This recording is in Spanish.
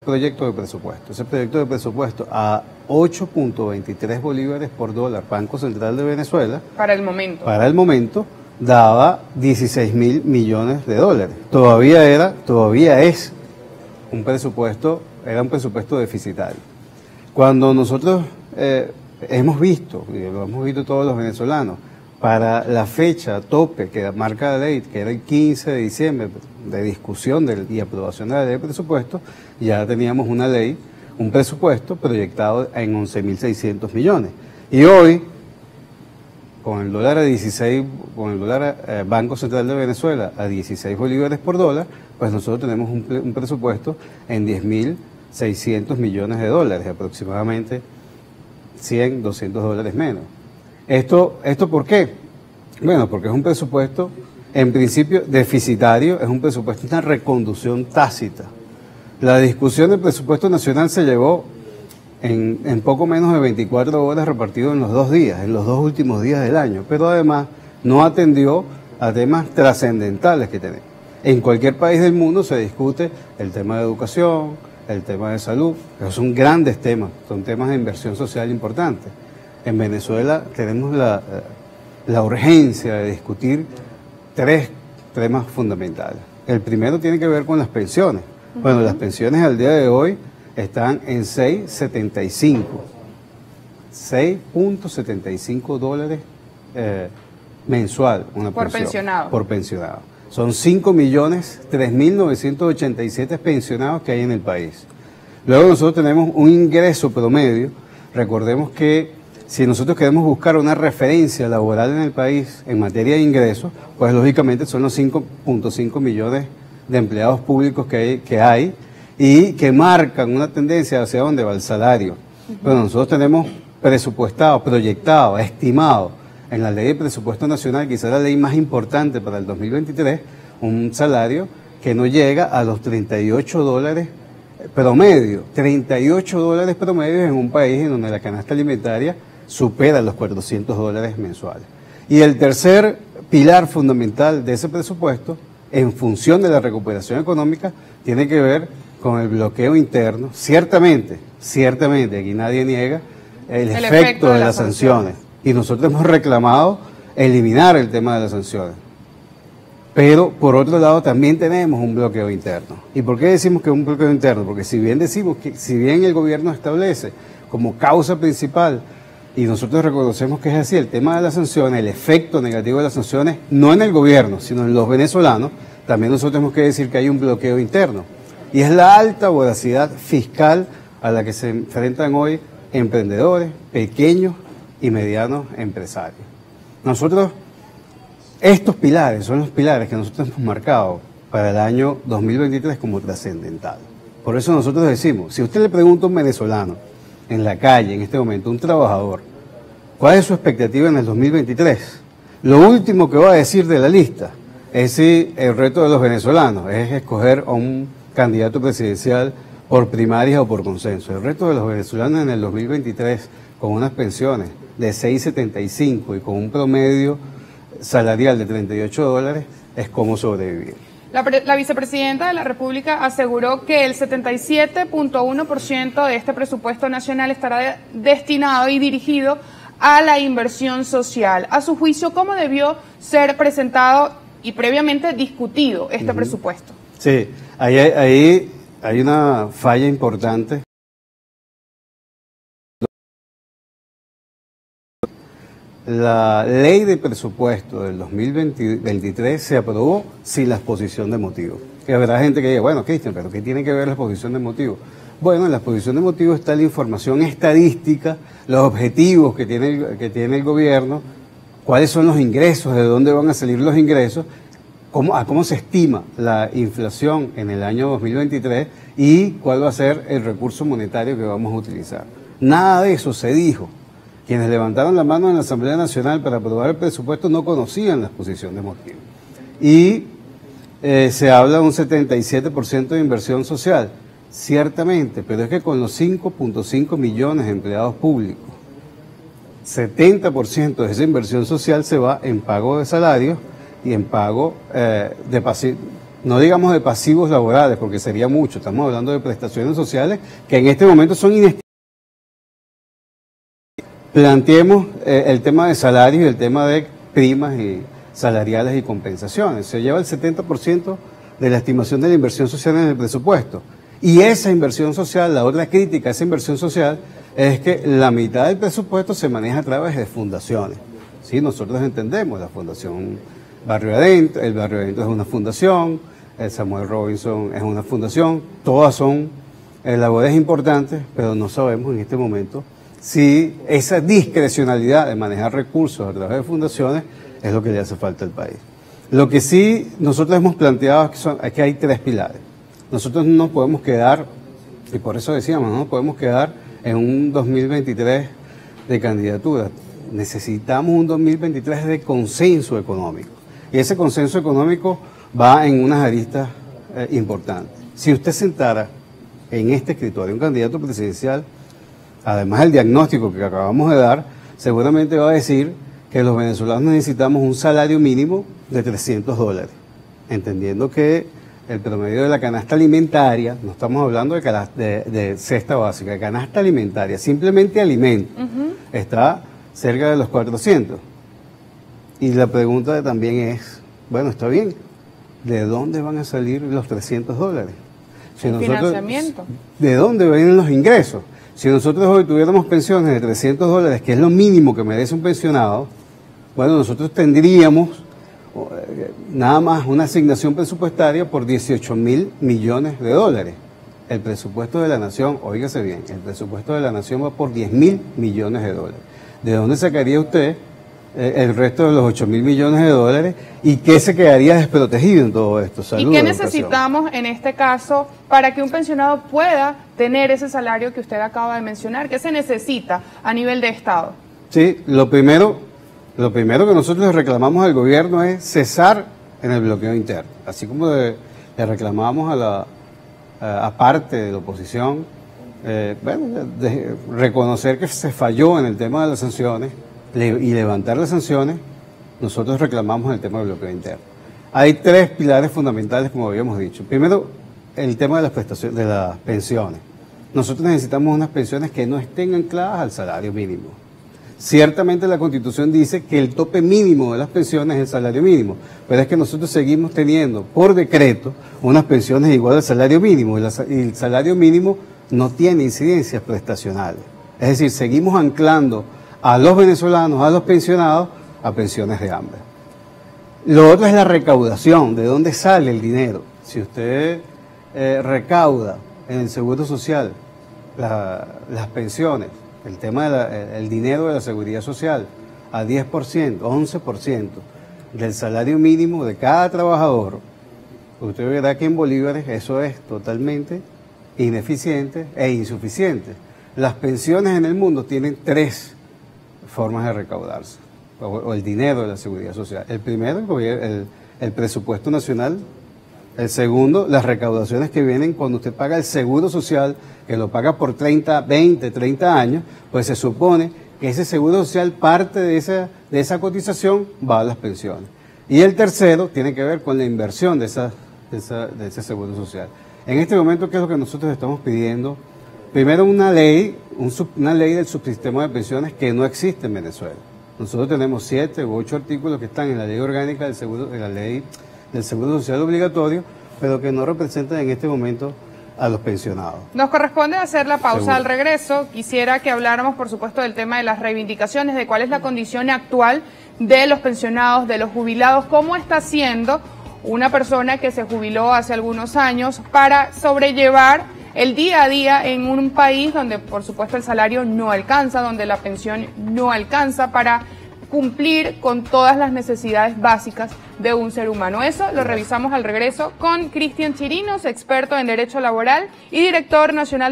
proyecto de presupuesto. Ese proyecto de presupuesto a 8.23 bolívares por dólar, Banco Central de Venezuela. Para el momento. Para el momento daba 16.000 millones de dólares. Todavía es un presupuesto, era un presupuesto deficitario. Cuando nosotros hemos visto, y lo hemos visto todos los venezolanos, para la fecha tope que marca la ley, que era el 15 de diciembre, de discusión y aprobación de la ley de presupuesto, ya teníamos una ley, un presupuesto proyectado en 11.600 millones. Y hoy, con el dólar a 16, con el dólar Banco Central de Venezuela a 16 bolívares por dólar, pues nosotros tenemos un presupuesto en 10.600 millones de dólares, aproximadamente 100, 200 dólares menos. ¿Esto por qué? Bueno, porque es un presupuesto, en principio, deficitario, es un presupuesto, una reconducción tácita. La discusión del presupuesto nacional se llevó en poco menos de 24 horas repartido en los 2 días, en los 2 últimos días del año, pero además no atendió a temas trascendentales que tenemos. En cualquier país del mundo se discute el tema de educación, el tema de salud, que son grandes temas, son temas de inversión social importantes. En Venezuela tenemos la urgencia de discutir 3 temas fundamentales. El primero tiene que ver con las pensiones. Bueno, las pensiones al día de hoy están en 6.75 dólares mensual, una por pensión, pensionado. por pensionado. Son 5.003.987 pensionados que hay en el país. Luego nosotros tenemos un ingreso promedio. Recordemos que si nosotros queremos buscar una referencia laboral en el país en materia de ingresos, pues lógicamente son los 5.5 millones de empleados públicos que hay y que marcan una tendencia hacia dónde va el salario. Bueno, nosotros tenemos presupuestado, proyectado, estimado en la ley de presupuesto nacional, quizás la ley más importante para el 2023, un salario que no llega a los 38 dólares promedio, 38 dólares promedio en un país en donde la canasta alimentaria supera los 400 dólares mensuales. Y el tercer pilar fundamental de ese presupuesto, en función de la recuperación económica, tiene que ver con el bloqueo interno. Ciertamente, aquí nadie niega el efecto de las sanciones. Y nosotros hemos reclamado eliminar el tema de las sanciones. Pero, por otro lado, también tenemos un bloqueo interno. ¿Y por qué decimos que es un bloqueo interno? Porque si bien el gobierno establece como causa principal, y nosotros reconocemos que es así, el tema de las sanciones, el efecto negativo de las sanciones, no en el gobierno, sino en los venezolanos, también nosotros tenemos que decir que hay un bloqueo interno. Y es la alta voracidad fiscal a la que se enfrentan hoy emprendedores, pequeños y medianos empresarios. Nosotros, estos pilares son los pilares que nosotros hemos marcado para el año 2023 como trascendental. Por eso nosotros decimos, si usted le pregunta a un venezolano en la calle, en este momento, un trabajador, ¿cuál es su expectativa en el 2023? Lo último que va a decir de la lista es si el reto de los venezolanos es escoger a un candidato presidencial por primarias o por consenso. El reto de los venezolanos en el 2023, con unas pensiones de 6.75 y con un promedio salarial de 38 dólares, es cómo sobrevivir. La vicepresidenta de la República aseguró que el 77.1% de este presupuesto nacional estará destinado y dirigido a la inversión social. A su juicio, ¿cómo debió ser presentado y previamente discutido este presupuesto? Sí, ahí hay una falla importante. La ley de presupuesto del 2023 se aprobó sin la exposición de motivos. Y habrá gente que diga, bueno, Cristian, ¿pero qué tiene que ver la exposición de motivos? Bueno, en la exposición de motivos está la información estadística, los objetivos que tiene el gobierno, cuáles son los ingresos, de dónde van a salir los ingresos, cómo se estima la inflación en el año 2023 y cuál va a ser el recurso monetario que vamos a utilizar. Nada de eso se dijo. Quienes levantaron la mano en la Asamblea Nacional para aprobar el presupuesto no conocían la exposición de motivos. Y se habla de un 77% de inversión social, ciertamente, pero es que con los 5.5 millones de empleados públicos, 70% de esa inversión social se va en pago de salarios y en pago no digamos de pasivos laborales, porque sería mucho, estamos hablando de prestaciones sociales que en este momento son inestimables. Planteemos el tema de salarios y el tema de primas y salariales y compensaciones. Se lleva el 70% de la estimación de la inversión social en el presupuesto. Y esa inversión social, la otra crítica a esa inversión social, es que la mitad del presupuesto se maneja a través de fundaciones. ¿Sí? Nosotros entendemos la Fundación Barrio Adentro, el Barrio Adentro es una fundación, el Samuel Robinson es una fundación, todas son labores importantes, pero no sabemos en este momento si esa discrecionalidad de manejar recursos a través de fundaciones es lo que le hace falta al país. Lo que sí nosotros hemos planteado es que hay tres pilares. Nosotros no nos podemos quedar, y por eso decíamos, no nos podemos quedar en un 2023 de candidatura. Necesitamos un 2023 de consenso económico. Y ese consenso económico va en unas aristas importantes. Si usted sentara en este escritorio un candidato presidencial, además del diagnóstico que acabamos de dar, seguramente va a decir que los venezolanos necesitamos un salario mínimo de $300, entendiendo que el promedio de la canasta alimentaria, no estamos hablando de cesta básica, de canasta alimentaria, simplemente alimento, está cerca de los 400. Y la pregunta también es, bueno, está bien, ¿de dónde van a salir los $300? Financiamiento. ¿De dónde vienen los ingresos? Si nosotros hoy tuviéramos pensiones de $300, que es lo mínimo que merece un pensionado, bueno, nosotros tendríamos nada más una asignación presupuestaria por $18.000 millones. El presupuesto de la nación, óigase bien, el presupuesto de la nación va por $10.000 millones. ¿De dónde sacaría usted el resto de los $8.000 millones y qué se quedaría desprotegido en todo esto? Salud, ¿y qué necesitamos en este caso para que un pensionado pueda tener ese salario que usted acaba de mencionar? ¿Qué se necesita a nivel de Estado? Sí, lo primero que nosotros le reclamamos al gobierno es cesar en el bloqueo interno, así como le reclamamos a parte de la oposición, de reconocer que se falló en el tema de las sanciones y levantar las sanciones. Nosotros reclamamos el tema del bloqueo interno. Hay tres pilares fundamentales, como habíamos dicho. Primero, el tema de las prestaciones, de las pensiones. Nosotros necesitamos unas pensiones que no estén ancladas al salario mínimo. Ciertamente la Constitución dice que el tope mínimo de las pensiones es el salario mínimo, pero es que nosotros seguimos teniendo por decreto unas pensiones iguales al salario mínimo, y el salario mínimo no tiene incidencias prestacionales. Es decir, seguimos anclando a los venezolanos, a los pensionados, a pensiones de hambre. Lo otro es la recaudación, de dónde sale el dinero. Si usted recauda en el Seguro Social las pensiones, el tema del dinero de la Seguridad Social, a 10%, 11% del salario mínimo de cada trabajador, usted verá que en bolívares eso es totalmente ineficiente e insuficiente. Las pensiones en el mundo tienen tres formas de recaudarse, o el dinero de la Seguridad Social. El primero, el presupuesto nacional. El segundo, las recaudaciones que vienen cuando usted paga el Seguro Social, que lo paga por 20, 30 años, pues se supone que ese Seguro Social, parte de esa cotización va a las pensiones. Y el tercero tiene que ver con la inversión de ese Seguro Social. En este momento, ¿qué es lo que nosotros estamos pidiendo? Primero, una ley del subsistema de pensiones que no existe en Venezuela. Nosotros tenemos 7 u 8 artículos que están en la ley orgánica del Seguro Social obligatorio, pero que no representan en este momento a los pensionados. Nos corresponde hacer la pausa. Seguro. Al regreso, quisiera que habláramos, por supuesto, del tema de las reivindicaciones, de cuál es la condición actual de los pensionados, de los jubilados, cómo está haciendo una persona que se jubiló hace algunos años para sobrellevar el día a día en un país donde, por supuesto, el salario no alcanza, donde la pensión no alcanza para cumplir con todas las necesidades básicas de un ser humano. Eso lo revisamos al regreso con Cristian Chirinos, experto en Derecho Laboral y director nacional de